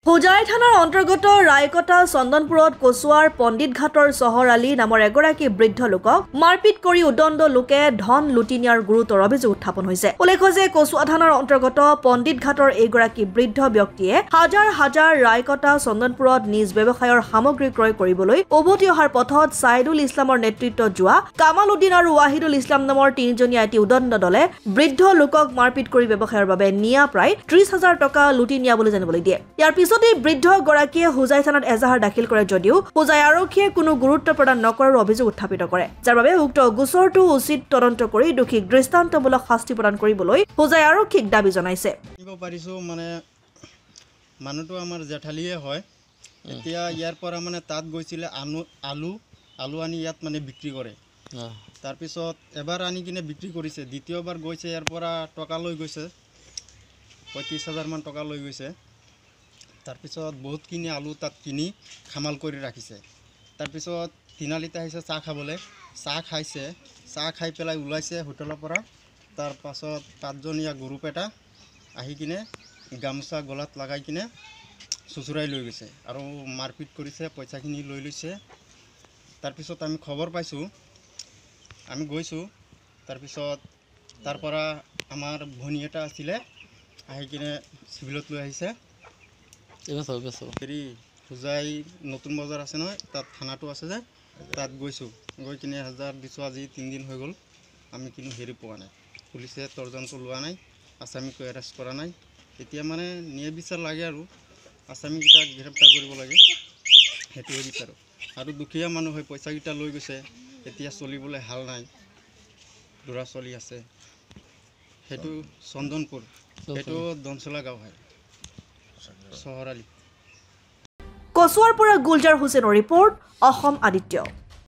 হোজাই থানাৰ অন্তৰ্গত ৰায়কটা চন্দনপুৰত কচুৱাৰ পণ্ডিত ঘাটৰ চহৰ আলী নামৰ এগৰাকী বৃদ্ধ লোকক মাৰপিট কৰি উদণ্ড লোকে ধন লুটি নিয়াৰ গুৰুতৰ অভিযোগ উত্থাপন হৈছে। উল্লেখ্য যে কচুৱা থানাৰ অন্তৰ্গত পণ্ডিত ঘাটৰ এইগৰাকী বৃদ্ধ ব্যক্তিয়ে হাজাৰ হাজাৰ ৰায়কটা চন্দনপুৰত নিজ ব্যৱসায়ৰ সামগ্ৰী ক্ৰয় কৰিবলৈ উভতি অহাৰ পথত ছাইদুল ইছলামৰ নেতৃত্বত যোৱা কামাল উদ্দিন আৰু ৱাহিদুল ইছলাম নামৰ তিনিজনীয়া এটি উদণ্ড দলে বৃদ্ধ লোকক মাৰপিট কৰি ব্যৱসায়ৰ বাবে নিয়া প্ৰায় 30,000 টকা লুটি নিয়া বুলি জানিবলৈ দিয়ে। ইয়াৰ পিছতে বৃদ্ধ গৰাকীয়ে হোজাই থানাত এজাহাৰ দাখিল কৰে যদিও হোজাই আৰক্ষীয়ে কোনো গুৰুত্ব প্ৰদান নকৰাৰ অভিযোগ উত্থাপিত কৰে, যাৰ বাবে উক্ত গোচৰটো উচিত তদন্ত কৰি দোষীক দৃষ্টান্তমূলক শাস্তি প্ৰদান কৰিবলৈ হোজাই আৰক্ষীক দাবী জনাইছে। মানে মানুহটো আমাৰ জেঠালিয়ে হয়। এতিয়া ইয়াৰ পৰা মানে তাত গৈছিলে আলু আনি ইয়াত মানে বিক্ৰী কৰে। তাৰপিছত এবাৰ আনি কিনে বিক্ৰী কৰিছে, দ্বিতীয়বাৰ গৈছে ইয়াৰ পৰা টকা লৈ গৈছে, 35,000 মান টকা লৈ গৈছে। তাৰপিছত বহুতখিনি আলু তাত কিনি খামাল কৰি ৰাখিছে। তাৰপিছত তিনিআলিতে আহিছে চাহ খাবলৈ, চাহ খাইছে, চাহ খাই পেলাই ওলাইছে হোটেলৰ পৰা। তাৰপাছত 5জনীয়া গ্ৰুপ এটা আহি কিনে গামোচা গলাত লগাই কিনে চুচুৰাই লৈ গৈছে আৰু মাৰপিট কৰিছে, পইচাখিনি লৈ লৈছে। তাৰপিছত আমি খবৰ পাইছোঁ, আমি গৈছোঁ। তাৰপিছত তাৰ পৰা আমাৰ ভনী এটা আছিলে আহি কিনে চিভিলত লৈ আহিছে। হেৰি হোজাই নতুন বজাৰ আছে নহয়, তাত থানাটো আছে যে, তাত গৈছোঁ। গৈ কিনে 1000 দিছোঁ, আজি 3 দিন হৈ গ'ল। আমি কিন্তু হেৰি পোৱা নাই, পুলিচে তৰ্জনটো লোৱা নাই, আসামীকো এৰেষ্ট কৰা নাই। এতিয়া মানে ন্যায় বিচাৰ লাগে আৰু আসামীকেইটাক গ্ৰেপ্তাৰ কৰিব লাগে, সেইটোৱে বিচাৰোঁ। আৰু দুখীয়া মানুহ হৈ পইচাকেইটা লৈ গৈছে, এতিয়া চলিবলৈ হাল নাই, ল'ৰা ছোৱালী আছে। সেইটো চন্দনপুৰ, সেইটো দনচলা গাঁও হয়, চহৰ আলী। কচুৱাৰ পৰা গুলজাৰ হুছেইনৰ ৰিপৰ্ট, অসম আদিত্য।